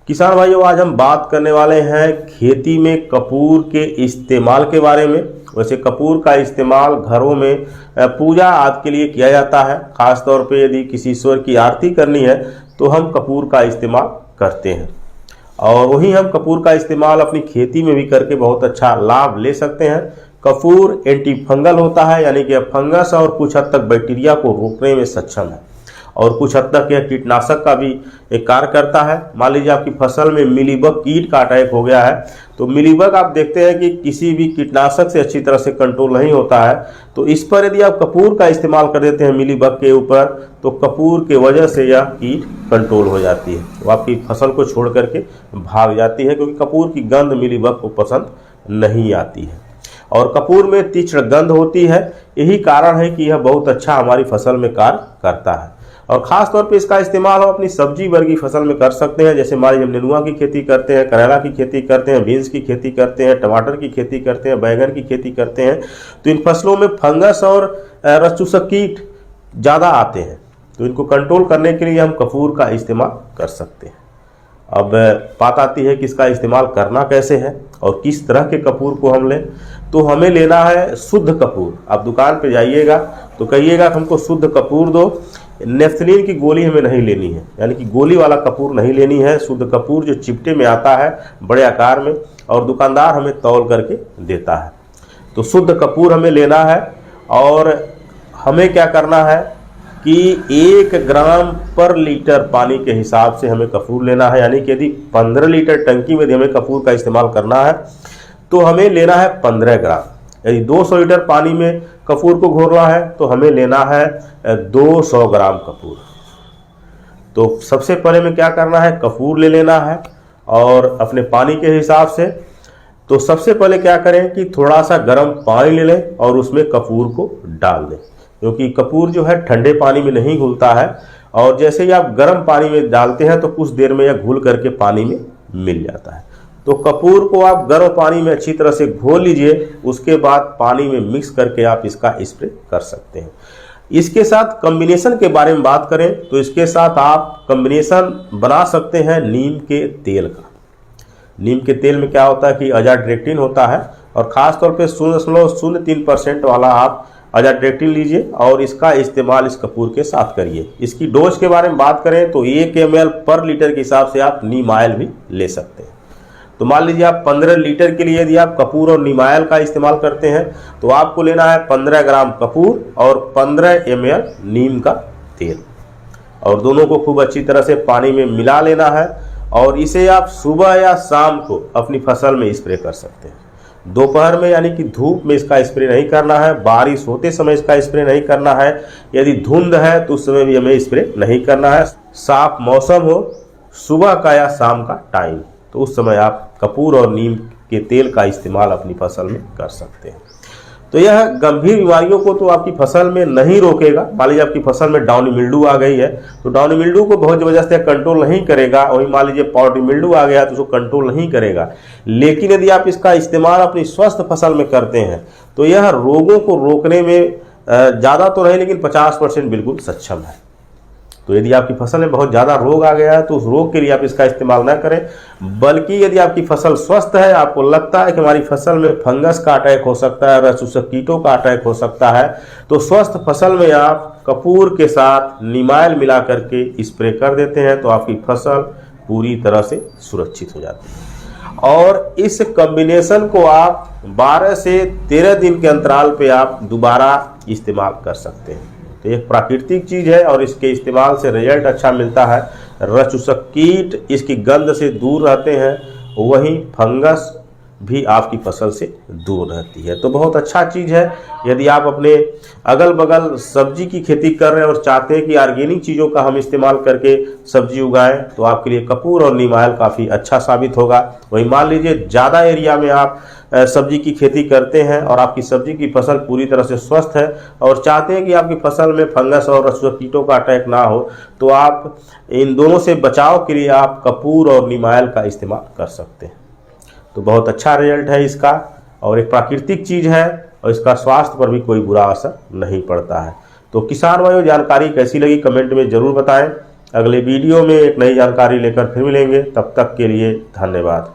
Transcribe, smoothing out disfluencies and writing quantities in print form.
किसान भाइयों, आज हम बात करने वाले हैं खेती में कपूर के इस्तेमाल के बारे में। वैसे कपूर का इस्तेमाल घरों में पूजा आदि के लिए किया जाता है। खास तौर पे यदि किसी ईश्वर की आरती करनी है तो हम कपूर का इस्तेमाल करते हैं, और वहीं हम कपूर का इस्तेमाल अपनी खेती में भी करके बहुत अच्छा लाभ ले सकते हैं। कपूर एंटी फंगल होता है, यानी कि फंगस और कुछ हद तक बैक्टीरिया को रोकने में सक्षम है, और कुछ हद तक यह कीटनाशक का भी एक कार्य करता है। मान लीजिए आपकी फसल में मिलीबग कीट का अटैक हो गया है, तो मिलीबग आप देखते हैं कि किसी भी कीटनाशक से अच्छी तरह से कंट्रोल नहीं होता है। तो इस पर यदि आप कपूर का इस्तेमाल कर देते हैं मिलीबग के ऊपर, तो कपूर के वजह से यह कीट कंट्रोल हो जाती है, वो आपकी फसल को छोड़ करके भाग जाती है, क्योंकि कपूर की गंध मिलीबग को पसंद नहीं आती है। और कपूर में तीक्ष्ण गंध होती है, यही कारण है कि यह बहुत अच्छा हमारी फसल में कार्य करता है। और ख़ास तौर पे इसका इस्तेमाल हम अपनी सब्जी वर्गी फसल में कर सकते हैं। जैसे मान लीजिए हम नेनुआ की खेती करते हैं, करेला की खेती करते हैं, बीन्स की खेती करते हैं, टमाटर की खेती करते हैं, बैगन की खेती करते हैं, तो इन फसलों में फंगस और रस चूसक कीट ज़्यादा आते हैं, तो इनको कंट्रोल करने के लिए हम कपूर का इस्तेमाल कर सकते हैं। अब बात आती है कि इसका इस्तेमाल करना कैसे है और किस तरह के कपूर को हम लें। तो हमें लेना है शुद्ध कपूर। आप दुकान पे जाइएगा तो कहिएगा हमको शुद्ध कपूर दो। नेफ्थलीन की गोली हमें नहीं लेनी है, यानी कि गोली वाला कपूर नहीं लेनी है। शुद्ध कपूर जो चिपटे में आता है बड़े आकार में, और दुकानदार हमें तौल करके देता है, तो शुद्ध कपूर हमें लेना है। और हमें क्या करना है कि 1 ग्राम पर लीटर पानी के हिसाब से हमें कपूर लेना है। यानी कि यदि 15 लीटर टंकी में हमें कपूर का इस्तेमाल करना है तो हमें लेना है 15 ग्राम। यदि 200 लीटर पानी में कपूर को घोरना है तो हमें लेना है 200 ग्राम कपूर। तो सबसे पहले में क्या करना है, कपूर ले लेना है और अपने पानी के हिसाब से। तो सबसे पहले क्या करें कि थोड़ा सा गर्म पानी ले लें और उसमें कपूर को डाल दें, क्योंकि कपूर जो है ठंडे पानी में नहीं घुलता है, और जैसे ही आप गर्म पानी में डालते हैं तो कुछ देर में यह घुल करके पानी में मिल जाता है। तो कपूर को आप गर्म पानी में अच्छी तरह से घोल लीजिए, उसके बाद पानी में मिक्स करके आप इसका स्प्रे कर सकते हैं। इसके साथ कॉम्बिनेशन के बारे में बात करें तो इसके साथ आप कॉम्बिनेशन बना सकते हैं नीम के तेल का। नीम के तेल में क्या होता है कि अजाडिरेक्टिन होता है, और ख़ास तौर पे 0.03% वाला आप अजाडिरेक्टिन लीजिए और इसका इस्तेमाल इस कपूर के साथ करिए। इसकी डोज के बारे में बात करें तो 1 ml पर लीटर के हिसाब से आप नीम ऑयल भी ले सकते हैं। तो मान लीजिए आप 15 लीटर के लिए यदि आप कपूर और नीम ऑयल का इस्तेमाल करते हैं तो आपको लेना है 15 ग्राम कपूर और 15 ml नीम का तेल, और दोनों को खूब अच्छी तरह से पानी में मिला लेना है। और इसे आप सुबह या शाम को अपनी फसल में स्प्रे कर सकते हैं। दोपहर में यानी कि धूप में इसका स्प्रे नहीं करना है, बारिश होते समय इसका स्प्रे नहीं करना है, यदि धुंध है तो उस समय भी हमें स्प्रे नहीं करना है। साफ मौसम हो, सुबह का या शाम का टाइम, तो उस समय आप कपूर और नीम के तेल का इस्तेमाल अपनी फसल में कर सकते हैं। तो यह गंभीर बीमारियों को तो आपकी फसल में नहीं रोकेगा। मान लीजिए आपकी फसल में डाउनी मिल्डू आ गई है तो डाउनी मिल्डू को बहुत ज़बरदस्त कंट्रोल नहीं करेगा। वही मान लीजिए पाउडरी मिल्डू आ गया तो उसको कंट्रोल नहीं करेगा। लेकिन यदि आप इसका इस्तेमाल अपनी स्वस्थ फसल में करते हैं तो यह रोगों को रोकने में ज़्यादा तो नहीं, लेकिन 50% बिल्कुल सक्षम है। तो यदि आपकी फसल में बहुत ज़्यादा रोग आ गया है तो उस रोग के लिए आप इसका इस्तेमाल ना करें, बल्कि यदि आपकी फसल स्वस्थ है, आपको लगता है कि हमारी फसल में फंगस का अटैक हो सकता है, रस चूसक कीटों का अटैक हो सकता है, तो स्वस्थ फसल में आप कपूर के साथ नीम ऑयल मिला करके स्प्रे कर देते हैं तो आपकी फसल पूरी तरह से सुरक्षित हो जाती है। और इस कॉम्बिनेशन को आप 12 से 13 दिन के अंतराल पे आप दोबारा इस्तेमाल कर सकते हैं। तो एक प्राकृतिक चीज़ है और इसके इस्तेमाल से रिजल्ट अच्छा मिलता है। रस चूसक कीट इसकी गंध से दूर रहते हैं, वहीं फंगस भी आपकी फसल से दूर रहती है। तो बहुत अच्छा चीज़ है। यदि आप अपने अगल बगल सब्जी की खेती कर रहे हैं और चाहते हैं कि ऑर्गेनिक चीज़ों का हम इस्तेमाल करके सब्जी उगाएं, तो आपके लिए कपूर और नीम ऑयल काफ़ी अच्छा साबित होगा। वहीं मान लीजिए ज़्यादा एरिया में आप सब्जी की खेती करते हैं और आपकी सब्जी की फसल पूरी तरह से स्वस्थ है और चाहते हैं कि आपकी फसल में फंगस और रस चूसक कीटों का अटैक ना हो, तो आप इन दोनों से बचाव के लिए आप कपूर और नीम ऑयल का इस्तेमाल कर सकते हैं। तो बहुत अच्छा रिजल्ट है इसका, और एक प्राकृतिक चीज़ है और इसका स्वास्थ्य पर भी कोई बुरा असर नहीं पड़ता है। तो किसान भाइयों, जानकारी कैसी लगी कमेंट में ज़रूर बताएं। अगले वीडियो में एक नई जानकारी लेकर फिर मिलेंगे। तब तक के लिए धन्यवाद।